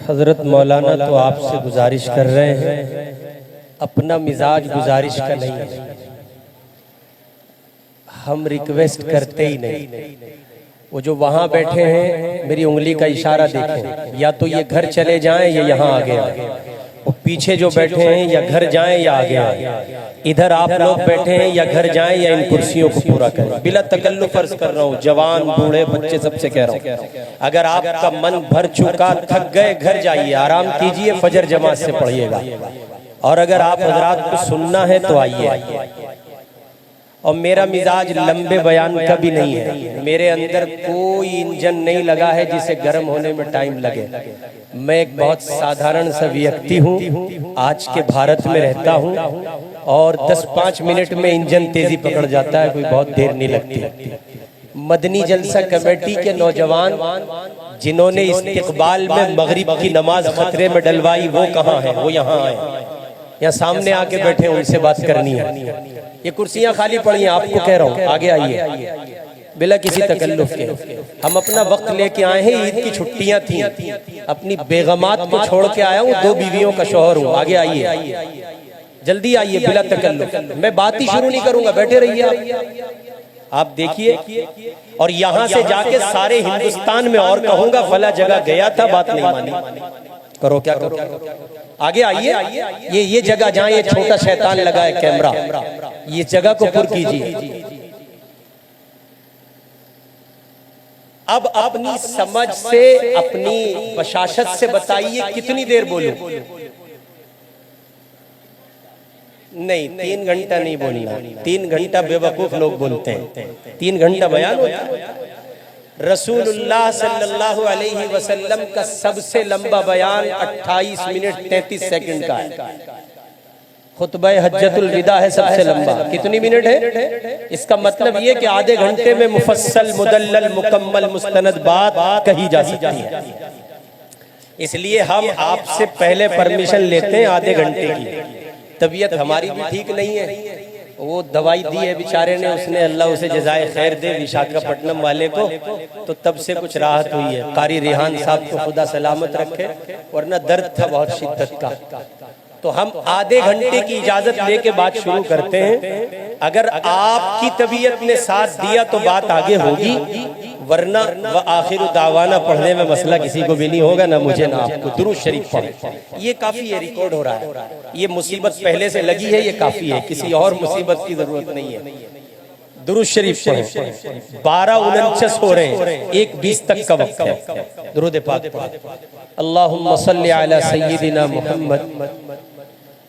हज़रत मौलाना तो आपसे गुजारिश कर रहे हैं, अपना मिजाज गुजारिश का नहीं है, हम रिक्वेस्ट करते ही नहीं। वो जो वहाँ बैठे हैं मेरी उंगली का इशारा देखें, या तो ये घर चले जाएं या यहाँ आगे आए। वो पीछे जो बैठे हैं या घर जाएं या आगे आए। इधर आप लोग बैठे हैं या घर जाएं या इन कुर्सियों को पूरा करें। बिला तकल्लुफ फर्ज कर रहा हूँ, जवान बूढ़े बच्चे सबसे कह रहा हूँ, अगर आपका मन भर चुका, थक गए, घर जाइए, आराम कीजिए, फजर जमात से पढ़िएगा। और अगर आप हजरात को सुनना है तो आइए। और मेरा मिजाज लंबे बयान का भी नहीं है, मेरे अंदर कोई इंजन नहीं लगा है जिसे गर्म होने में टाइम लगे। मैं एक बहुत साधारण सा व्यक्ति हूँ, आज के भारत में रहता हूँ, और 10-5 मिनट में इंजन तेजी पकड़ जाता है, कोई बहुत देर नहीं लगती। मदनी जलसा कमेटी के नौजवान जिन्होंने इस्तिकबाल में मगरिब की नमाज खतरे में डलवाई, वो कहाँ है? वो यहाँ आए, यहाँ सामने आके बैठे, उनसे बात करनी है। ये कुर्सियां खाली पड़ी हैं, आपको कह रहा हूँ, आगे आइए बिला किसी तकल्लुफ के। हम अपना वक्त लेके आए हैं, ईद की छुट्टियां थी, अपनी बेगमात को छोड़ के आया हूँ, 2 बीवियों का शौहर हूँ। आगे आइए, जल्दी आइए बिला तकल्लुफ। मैं बात ही शुरू नहीं करूंगा, बैठे रहिए आप देखिए। और यहाँ से जाके सारे हिंदुस्तान में और कहूंगा फला जगह गया था, बात नहीं मानी, करो क्या करो। आगे आइए, ये जगह जहां ये छोटा शैतान लगा है कैमरा, ये जगह को पुर कीजिए। अब अपनी समझ से, अपनी बशाशत से बताइए कितनी देर बोलूं? नहीं, 3 घंटा नहीं बोलना। 3 घंटा बेवकूफ लोग बोलते हैं, 3 घंटा बयान होता है। रसूलुल्लाह सल्लल्लाहु अलैहि वसल्लम का सबसे लंबा बयान 28 मिनट 33 सेकंड का है। खुतबा हज्जतुल विदा है सबसे लंबा, कितनी मिनट है? इसका मतलब ये कि आधे घंटे में मुफस्सल, मुदल्लल, मुकम्मल, मुस्तनद बात कही जा सकती है। इसलिए हम आपसे पहले परमिशन लेते हैं आधे घंटे की। तबीयत हमारी भी ठीक नहीं है, वो दवाई दी है बेचारे ने, उसने, अल्लाह उसे जज़ाए खैर दे, विशाखापट्टनम वाले को, तो तब से कुछ राहत हुई है। कारी रिहान साहब को खुदा सलामत रखे, वरना दर्द था बहुत शिद्दत का। तो हम आधे घंटे की इजाजत लेके बात शुरू करते हैं। अगर आपकी तबीयत ने साथ दिया तो बात आगे होगी, वरना व आखिर दावाना पढ़ने में मसला किसी को भी नहीं होगा, ना मुझे ना आपको। दुरूद शरीफ पढ़े, ये काफी है, रिकॉर्ड हो रहा है। ये मुसीबत पहले से लगी है, ये काफी है, किसी और मुसीबत की जरूरत नहीं है। दुरूद शरीफ पढ़े। 12:49 हो रहे हैं, 1:20 तक का वक्त है। दुरूद पाक पढ़े। अल्लाहुम्मा सल्ली अला सय्यिदिना मुहम्मद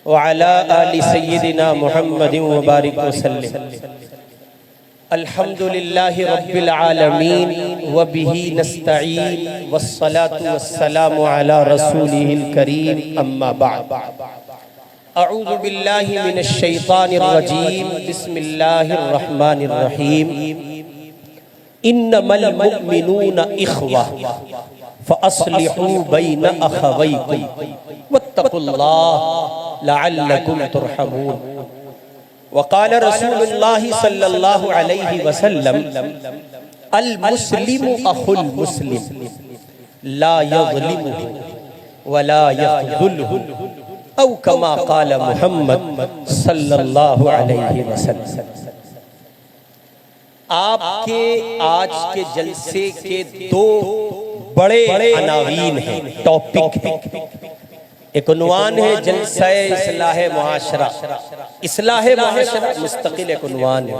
व अला आलि सय्यिदिना मुहम्मद व बारिक वसल्लिम। अल्हम्दुलिल्लाहि रब्बिल आलमीन व बिही नस्तईन वस्सलातु वस्सलामु अला रसूलिहिल करीम, अम्मा बाद। अऊज़ु बिल्लाहि मिनश शैतानिर रजीम, बिस्मिल्लाहिर रहमानिर रहीम। इन्नमल मुमिनूना इख्वा फअस्लिहू बैन अखवैकुम वत्तकुल्लाह लअल्लकुम तुरहमून। वक़ाल रसूलुल्लाह सल्लल्लाहु अलैहि वसल्लम अल मुस्लिमु अखुल मुस्लिम ला यज़लिमुहु वला यख़ज़ुलहु औ कमा क़ाल मुहम्मद सल्लल्लाहु अलैहि वसल्लम। आपके आज के जलसे के 2 बड़े अनावीन हैं, टॉपिक। एक उन्वान है जलसा-ए इस्लाह मुआशरा। इस्लाह मुआशरा मुस्तकिल एक उन्वान है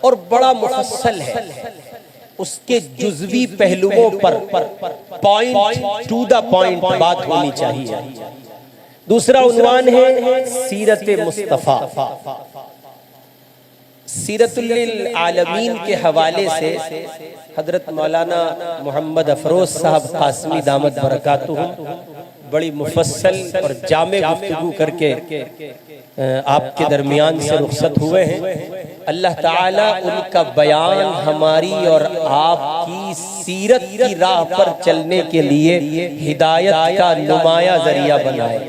और बड़ा मुफस्सल है। उसके जुज़वी पहलुओं पर पॉइंट टू द पॉइंट बात होनी चाहिए। दूसरा उन्वान है सीरत मुस्तफ़ा। सीरतुल आलमीन के हवाले से हजरत मौलाना मोहम्मद अफरोज साहब कासमी दामत बरकातुहू बड़ी मुफस्सल और जामे गुफ्तगू करके आपके दरमियान से रुखसत हुए हैं। अल्लाह ताला उनका बयान हमारी और आपकी सीरत की राह पर चलने के लिए हिदायत का नुमाया जरिया बनाए।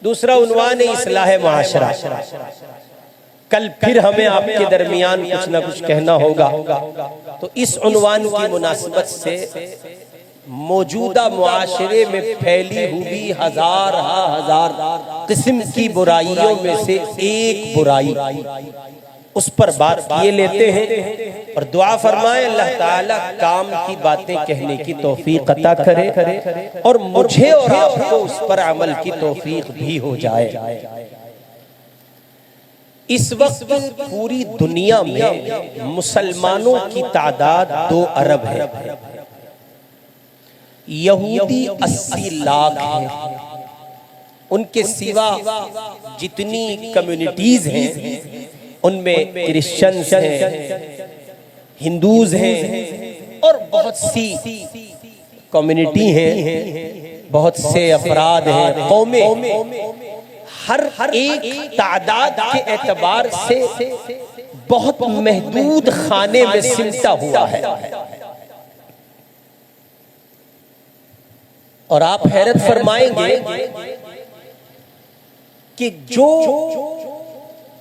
दूसरा उन्वान है इस्लाह मुआशरा। कल फिर हमें आपके दरमियान कुछ ना कुछ कहना होगा, तो इस उन्वान की मुनासिबत से मौजूदा मुआशरे में फैली हुई हजार किस्म की बुराइयों में से एक बुराई, उस पर बात किए लेते हैं और दुआ फरमाए अल्लाह ताला काम की बातें कहने की तौफीक अता करे और मुझे और आपको उस पर अमल की तौफीक भी हो जाए। इस वक्त पूरी दुनिया में मुसलमानों की तादाद 2 अरब है, यहूदी 80 लाख हैं, उनके सिवा जितनी कम्युनिटीज हैं उनमें क्रिश्चियंस हैं, हिंदूज हैं और बहुत सी कम्युनिटी हैं, बहुत से अफराद हैं, कौमें हर एक तादाद के एतबार से बहुत महदूद खाने में सिमटा हुआ है। और आप हैरत फरमाएंगे कि जो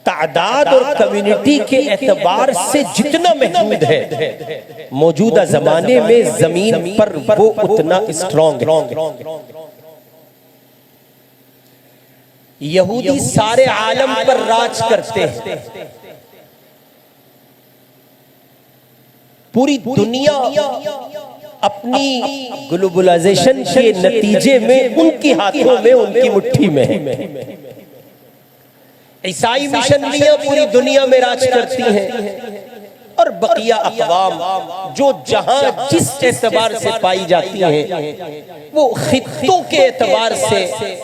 तादाद और कम्युनिटी के एतबार से जितना महदूद है, मौजूदा जमाने में जमीन पर वो उतना स्ट्रॉन्ग है। यहूदी सारे आलम पर राज करते हैं, पूरी दुनिया अपनी ग्लोबलाइजेशन के नतीजे में उनके हाथों में, उनकी मुट्ठी में है। ईसाई मिशनरियां पूरी दुनिया में राज करती हैं और बकिया अक़वाम जो जहां जिस एतबार से पाई जाती हैं वो खित्तों के एतबार से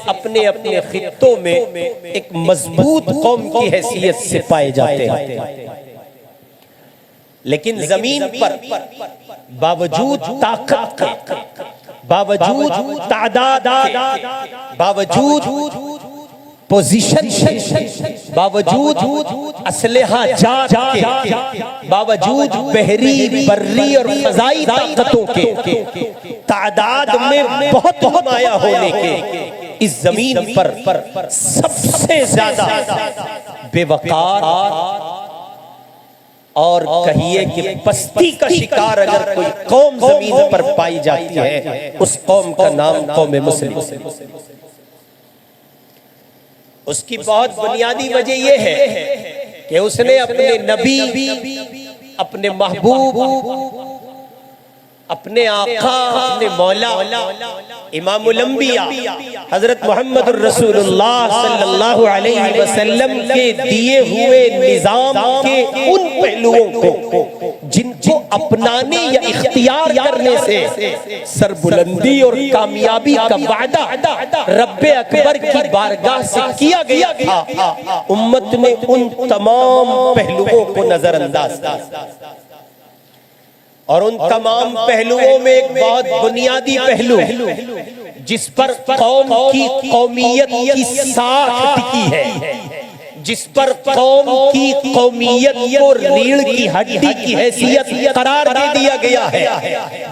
अपने अपने खित्तों में एक मजबूत कौम की हैसियत से पाए जाते हैं। लेकिन जमीन पर बावजूद ताकत के, बावजूद तादाद के, बावजूद पोजीशन, बावजूद असलहा जात के, बावजूद बहरी बर्री और फजाई ताकतों के, तादाद में बहुत नुमाया होने के इस जमीन पर सबसे ज्यादा बेवकार और कहिए कि पस्ती का शिकार अगर कोई कौम जमीन पर पाई जाती है, उस कौम का नाम कौम मुस्लिम। उसकी बहुत बुनियादी वजह यह है कि उसने अपने नबी, अपने महबूब, अपने आका, अपने मौला इमामुल अंबिया हजरत मोहम्मद रसूलुल्लाह सल्लल्लाहु अलैहि वसल्लम के दिए हुए निजाम के उन पहलुओं को जिनको अपनाने या इख्तियार करने से सरबुलंदी और कामयाबी का वादा रब्बे अकबर की बारगाह से किया गया था, उम्मत ने उन तमाम पहलुओं को नजरअंदाज किया। और उन तमाम पहलुओं में एक बहुत बुनियादी पहलू जिस पर कौम की कौमियत की साख टिकी है, जिस पर कौम की कौमियत को रीढ़ की हड्डी की हैसियत करार दे दिया गया है,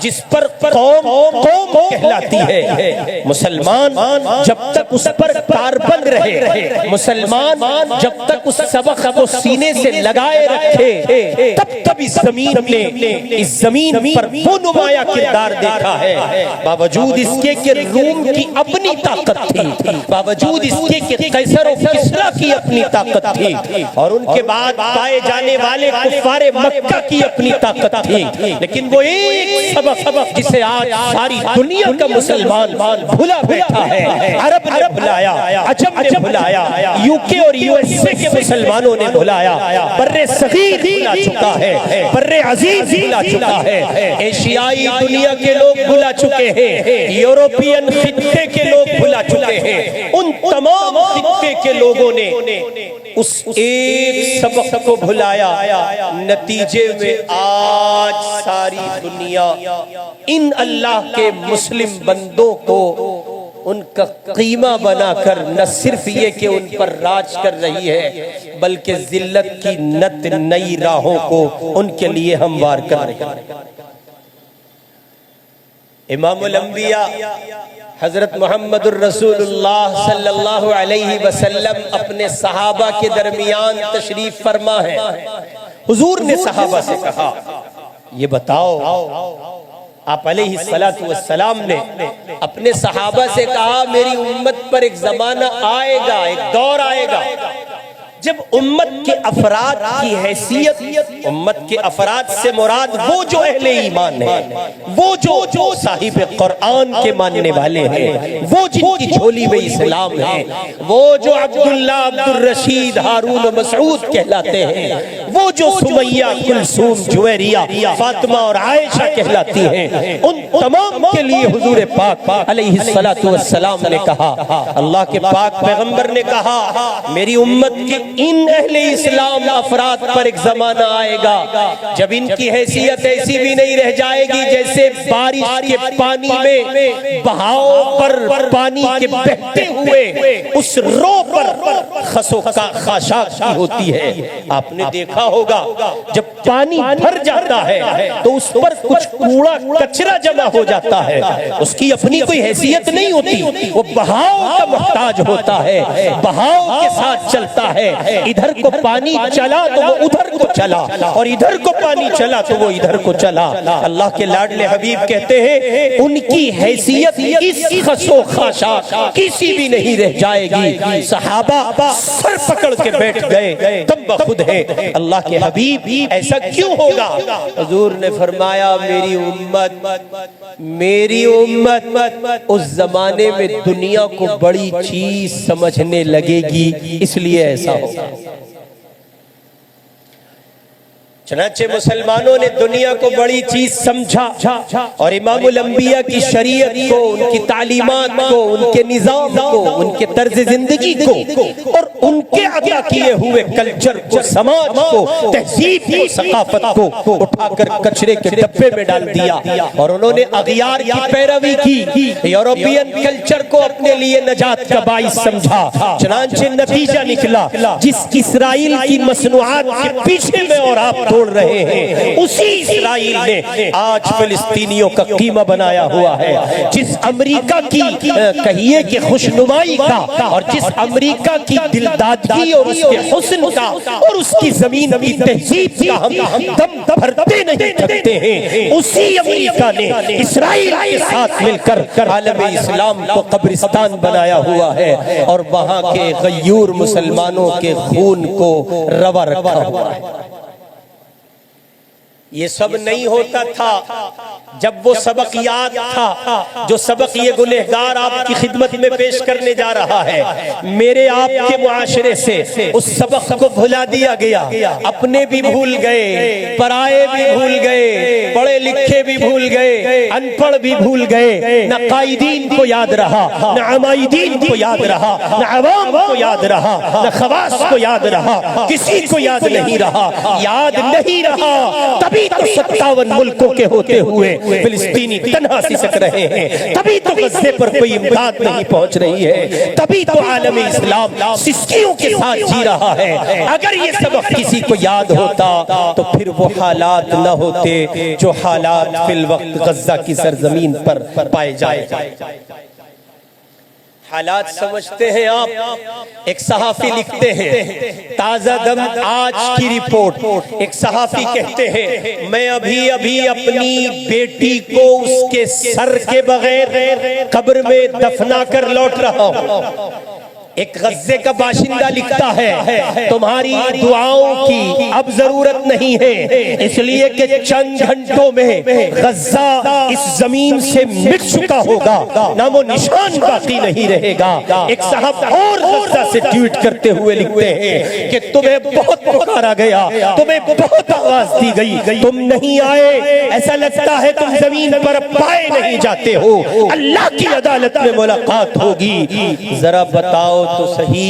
जिस पर कौम कहलाती है। मुसलमान जब तक उस पर कारबंद रहे, मुसलमान जब तक उस सबक को सीने से लगाए रखे, तब इस जमीन पर वो नुमाया किरदार देखा है। बावजूद इसके कि रूम की अपनी ताकत थी, बावजूद इसके कि कैसर और किस्रा की अपनी ताकत थी और उनके बाद पाए जाने वाले कुफारे मक्का की अपनी ताकत थी, लेकिन वो एक सबक जिसे आज सारी दुनिया का मुसलमान भुला बैठा है, अरब ने भुलाया, अजम ने भुलाया, यूके और यूएसए के मुसलमानों ने भुलाया, बर्रे सगीर भुला चुका है, बर्रे अजीज भुला चुका है, एशियाई दुनिया के लोग भुला चुके हैं, यूरोपियन खित्ते के लोग भुला चुके हैं। उन तमाम खित्ते के लोगों ने उस एक सबक को भुलाया, नतीजे में आज सारी दुनिया इन अल्लाह के मुस्लिम बंदों को उनका कीमा बनाकर न सिर्फ ये कि उन पर राज कर रही है, बल्कि जिल्लत की नत नई राहों को उनके लिए हमवार कर रही है। इमामुल अंबिया हजरत मोहम्मद रसूलुल्लाह सल्लल्लाहु अलैहि वसल्लम अपने सहाबा के दरमियान तशरीफ फरमा है। हुजूर ने सहाबा से कहा, ये बताओ आप अलैहिस्सलातु वस्सलाम ने अपने सहाबा से कहा, मेरी उम्मत पर एक जमाना आएगा, एक दौर आएगा जब उम्मत के अफराद की हैसियत, उम्मत के अफराद से मुराद वो जो अहले ईमान है, वो जो साहिब कुरान के मानने वाले हैं, वो जिनकी झोली में इस्लाम है, वो जो अब्दुल्ला, अब्दुल रशीद, हारून मसऊद कहलाते हैं, वो जो सुमैया, कुलसूम, जुवैरिया, फातिमा और आयशा कहलाती हैं, उन तमाम के लिए हुजूर पाक अलैहिस्सलातु वस्सलाम ने कहा, अल्लाह के पाक पैगंबर ने कहा, मेरी उम्मत के इन अहले इस्लाम अफराद पर एक जमाना आएगा जब इनकी हैसियत ऐसी भी नहीं रह जाएगी जैसे बारिश के पानी में बहाव पर पानी के बहते हुए उस रो पर खसो का खाशाक होती है। आपने देखा होगा जब पानी भर जाता है तो उस पर कुछ कूड़ा कचरा जमा हो जाता है, उसकी अपनी कोई हैसियत नहीं होती, वो बहाव का मोहताज होता है, बहाव के साथ चलता है। इधर को पानी चला तो वो उधर को चला, और इधर को पानी चला तो वो इधर को चला। अल्लाह के लाडले हबीब कहते हैं उनकी हैसियत इस खसो खाशा किसी भी नहीं रह जाएगी। सहाबा सर पकड़ के बैठ गए, तब बखुद है अल्लाह के हबीब ऐसा क्यों होगा? हुजूर ने फरमाया मेरी उम्मत उस जमाने में दुनिया को बड़ी चीज समझने लगेगी, इसलिए ऐसा होगा। चनाचे मुसलमानों ने दुनिया को बड़ी चीज समझा और इमामुल अंबिया की शरीयत को, उनकी तालीमात को, उनके निजाम को, उनके तर्ज जिंदगी को और उनके अदा किए हुए कल्चर को, समाज को, तहजीब को, सकाफत को उठाकर कचरे के डब्बे में डाल दिया और उन्होंने अगियार की पैरवी की, यूरोपियन कल्चर को अपने लिए नजात का बाइस समझा। चनाचे नतीजा निकला, जिस इसराइल की मसनूआत के पीछे में और आप छोड़ रहे हैं, उसी इस्राइल ने आज फिलिस्तीनियों का कीमा बनाया हुआ है। जिस अमेरिका की कहिए कि खुशनुमाई का और जिस अमेरिका की दिलदादगी और उसके हुस्न का और उसकी जमीन की तहजीब का हम दम भरते नहीं थकते हैं, उसी अमेरिका ने इस्राइल के साथ मिलकर आलम इस्लाम को कब्रिस्तान बनाया हुआ है और वहां के गयूर मुसलमानों के खून को रवा रखा हुआ है। ये सब नहीं होता था जब वो सबक याद था जो सबक ये गुनहगार आपकी खिदमत में पेश करने जा रहा है। मेरे आपके मुआशरे से उस सबक को भुला दिया गया, अपने भी भूल गए, पराए भी भूल गए, पढ़े लिखे भी भूल गए, अनपढ़ भी भूल गए। न कायदीन को याद रहा, न अमाइदीन को याद रहा, न अवाम को याद रहा, न खवास को याद रहा, किसी को याद नहीं रहा। याद नहीं रहा तभी तो 57 मुल्कों के होते हुए फिलिस्तीनी तन्हा सिसक रहे हैं, तभी तो गज़े पर कोई इमदाद नहीं पहुंच रही है, तभी तो आलम इस्लाम सिस्कियों के साथ जी रहा है। अगर ये सबक किसी को याद होता तो फिर वो हालात न होते जो हालात फिल वक्त गज़ा की सरजमीन पर पाए जाए। हालात समझते हैं आप। एक सहाफी लिखते हैं, ताजा दम आज की रिपोर्ट, एक सहाफी कहते हैं मैं अभी अभी अपनी बेटी को उसके सर के बगैर कब्र में दफना कर लौट रहा हूं। एक गज़े का बाशिंदा लिखता है तुम्हारी दुआओं की अब जरूरत नहीं है, इसलिए कि चंद घंटों में गज़ा इस जमीन से मिट चुका होगा, नामो निशान बाकी नहीं रहेगा। एक साहब और गज़ा से ट्वीट करते हुए लिखते हैं कि तुम्हें बहुत पुकारा गया, तुम्हें बहुत आवाज दी गई, तुम नहीं आए, ऐसा लगता है तुम जमीन पर पाए नहीं जाते हो, अल्लाह की अदालत में मुलाकात होगी। जरा बताओ तो सही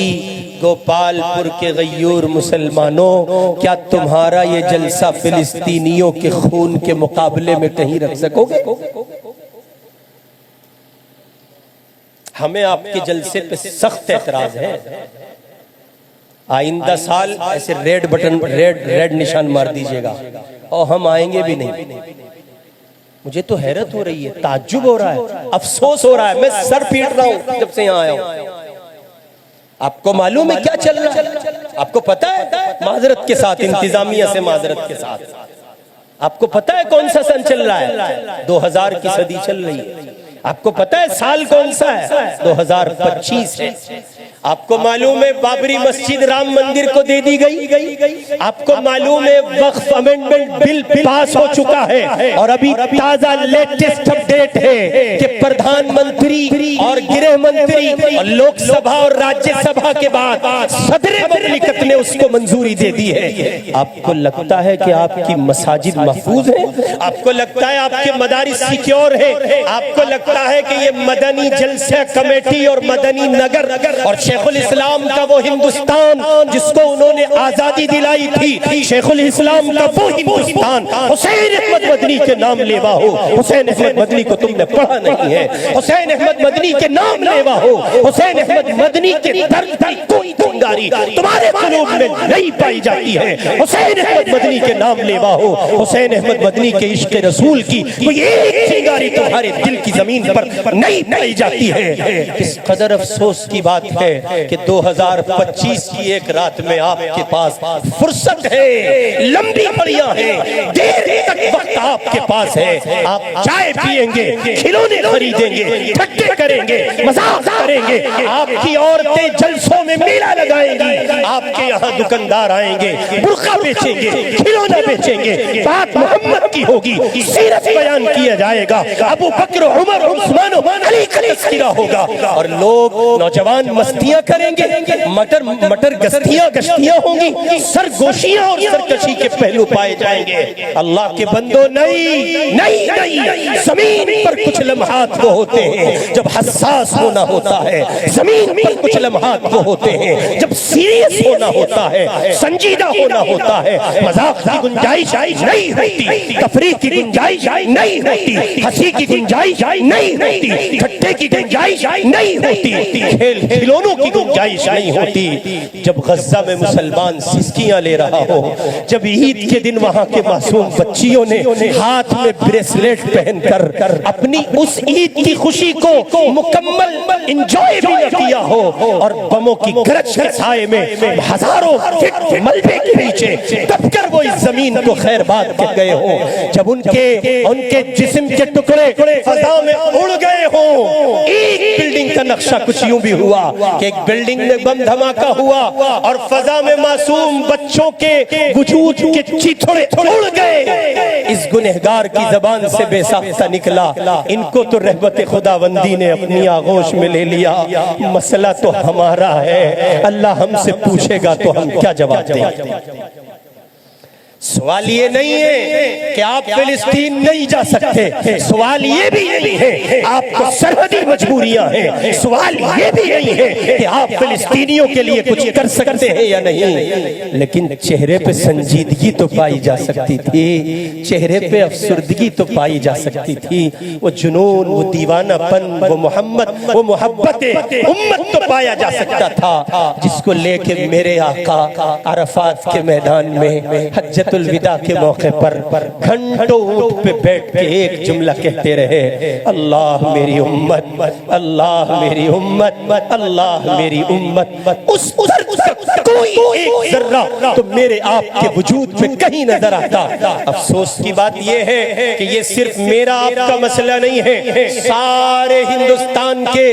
गोपालपुर के गयूर मुसलमानों, क्या तुम्हारा ये जलसा फिलिस्तीनियों के खून के मुकाबले में कहीं रख सकोगे? हमें आपके जलसे पे सख्त एतराज है। आइंदा साल ऐसे रेड बटन, रेड निशान मार दीजिएगा और हम आएंगे भी नहीं। मुझे तो हैरत हो रही है, ताज्जुब हो रहा है, अफसोस हो रहा है, मैं सर पीट रहा हूं जब से यहां आया हूं। आपको मालूम है क्या चल रहा है? आपको पता है? माजरत के साथ, इंतजामिया से माजरत के साथ आपको पता है कौन सा सन चल रहा है? 2000 की सदी चल रही है। आपको पता है साल कौन सा है? 2025 है। आपको मालूम है बाबरी मस्जिद राम मंदिर को दे दी गई। आपको मालूम है वक्फ अमेंडमेंट बिल पास हो चुका है और अभी ताजा लेटेस्ट अपडेट है कि प्रधानमंत्री और गृह मंत्री और लोकसभा और राज्यसभा के बाद सदर मुमलिकत ने उसको मंजूरी दे दी है। आपको लगता है कि आपकी मसाजिद महफूज है? आपको लगता है आपके मदारिस सिक्योर है? आपको लगता है कि ये मदनी जलसा कमेटी और मदनी नगर और शेखुल इस्लाम का वो हिंदुस्तान जिसको उन्होंने आजादी दिलाई थी, शेखुल इस्लाम का वो हिंदुस्तान हुसैन अहमद मदनी के नाम लेवा हो। हुसैन अहमद मदनी को तुमने पढ़ा नहीं है। हुसैन अहमद मदनी के नाम लेवा हो। हुसैन अहमद मदनी के दर्द की कोई चिंगारी तुम्हारे कुलूब में नहीं पाई जाती है। हुसैन अहमद मदनी के नाम लेवा हो। हुसैन अहमद मदनी के इश्क रसूल की कोई एक चिंगारी तुम्हारे दिल की जमीन पर नहीं पाई जाती है। किस कदर अफसोस की बात है कि 2025 की एक रात में आपके पास फुर्सत है, लंबी घड़ियां हैं, देर तक वक्त आपके पास है। आप चाय पिएंगे, खिलौने खरीदेंगे, ठट्टे करेंगे, मजाक करेंगे, आपकी औरतें जलसों में मेला लगाएंगी, आपके यहाँ दुकानदार आएंगे, बुर्का बेचेंगे, खिलौना बेचेंगे, बात मोहम्मद की होगी, सीरत बयान किया जाएगा, अबू बकर, उमर, उस्मान, अली का तज़किरा होगा और लोग नौजवान मस्तियां करेंगे, मटर गश्तियां होंगी, सरगोशियां और सरकशी के पहलू पाए जाएंगे। अल्लाह के बंदो नहीं, जमीन पर कुछ लम्हात वो होते हैं जब हसास होना होता है। जमीन पर कुछ लम्हात वो होते हैं जब सीरियस होना होता है, संजीदा होना होता है। मजाक की गुंजाइश नहीं होती, तफरीह की गुंजाइश नहीं होती, हंसी की गुंजाइश नहीं होती, ठट्टे की गुंजाइश नहीं होती, खेल खिलौनों की गुंजाइश नहीं होती। जब गज्जा में मुसलमान सिस्कियां ले रहा हो, जब ईद के दिन वहां के मासूम बच्चियों ने हाथ में ब्रेसलेट पहनकर अपनी उस ईद की खुशी को मुकम्मल इंजॉय भी न किया हो और बमों की गरज के साए में हजारों फीट मलबे के नीचे दबकर वो इस जमीन को खैरबाद के गए हो, जब उनके जिस्म के टुकड़े फजा में उड़ गए हो। एक बिल्डिंग का नक्शा कुछ यूं भी हुआ कि एक बिल्डिंग में बम धमाका हुआ और फजा में मासूम बच्चों के वजूद के चिथड़े उड़ गए। इस गुनहगार की जबान से बेसाख्ता निकला, इनको तो रहमत खुदावंदी ने अपनी आगोश में ले लिया, मसला तो हमारा है। अल्लाह हमसे पूछेगा तो हम क्या जवाब देंगे? सवाल ये नहीं है कि आप फिलिस्तीन नहीं जा सकते, सवाल ये भी नहीं है आपको सरहदी मजबूरियां हैं, सवाल ये भी नहीं है कि आप फिलिस्तीनियों के लिए कुछ कर सकते हैं या नहीं। लेकिन चेहरे पे संजीदगी तो पाई जा सकती थी, चेहरे पे अफसुर्दगी तो पाई जा सकती थी, वो जुनून, वो दीवानापन, वो मोहम्मद, वो मोहब्बत उम्मत तो पाया जा सकता था, जिसको लेके मेरे आका अरफात के मैदान में हज्जतुल विदा के मौके पर घंटों ऊंट पे बैठ के एक जुमला कहते रहे, अल्लाह मेरी उम्मत, अल्लाह मेरी उम्मत, अल्लाह मेरी उम्मत। उस कोई एक जर्रा तो मेरे आपके वजूद में कहीं नजर आता। अफसोस की बात यह है कि ये सिर्फ मेरा आपका मसला नहीं है, सारे हिंदुस्तान के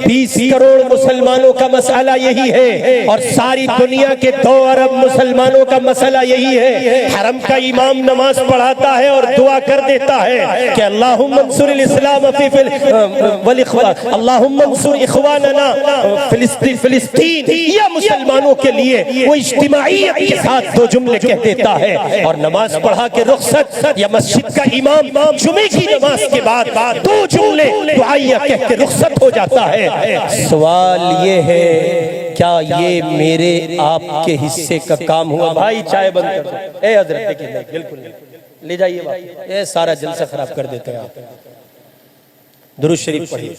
20 करोड़ मुसलमानों का मसला यही है और सारी दुनिया के 2 अरब मुसलमानों का मसला यही है। हरम का इमाम नमाज पढ़ाता है और दुआ कर देता है कि अल्लाहुम्मा मंसूरिल इस्लाम अल्लाहुम्मा मंसूर इख्वानना फिलिस्तीन, या मुसलमानों के लिए वो इज्तिमाइयत के साथ 2 जुमले कह देता है और नमाज पढ़ा के रुखसत या मस्जिद का इमाम जुमे की नमाज के बाद 2 जुमले दुआइया कह के रुखसत हो जाता है। सवाल ये है, क्या ये मेरे आपके हिस्से का काम हुआ? भाई चाय बंद कर दो। ए हजरत देखिए, बिल्कुल ले जाइए बात, ये सारा जलसा खराब कर देते हैं आप। दुरूद शरीफ पढ़िए।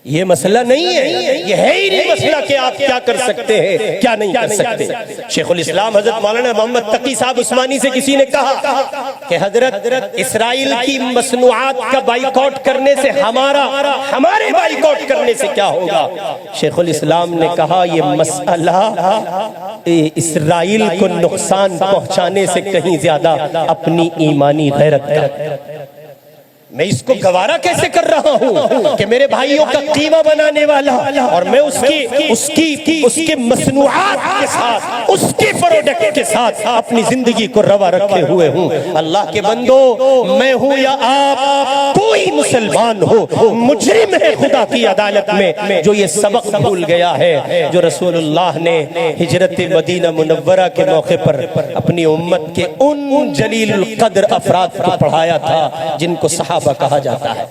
ये मसला नहीं है, ये है ही नहीं मसला कि आप क्या कर सकते हैं क्या नहीं कर सकते। शेखुल इस्लाम हजरत मौलाना मोहम्मद तकी साहब उस्मानी से किसी ने कहा कि हजरत इस्राइल की मसनूआत का बाइकआउट करने से हमारे बाइकआउट करने से क्या होगा। शेखुल इस्लाम ने कहा ये मसला इस्राइल को नुकसान पहुंचाने से कहीं ज्यादा अपनी ईमानी गैरत का। मैं इसको गवारा कैसे कर रहा हूँ कि मेरे भाइयों का कीमा बनाने वाला और मैं उसके मसनूआत के साथ उसके प्रोडक्ट के साथ अपनी जिंदगी को रवा रखे हुए हूँ। अल्लाह के बंदो, मैं हूँ या आप, कोई मुसलमान हो मुजरिम है खुदा की अदालत में जो ये सबक भूल गया है जो रसूलुल्लाह ने हिजरत मदीना मुनव्वरा के मौके पर अपनी उम्मत के उन जलील कद्र अफराद को पढ़ाया था जिनको सहाबा कहा जाता है।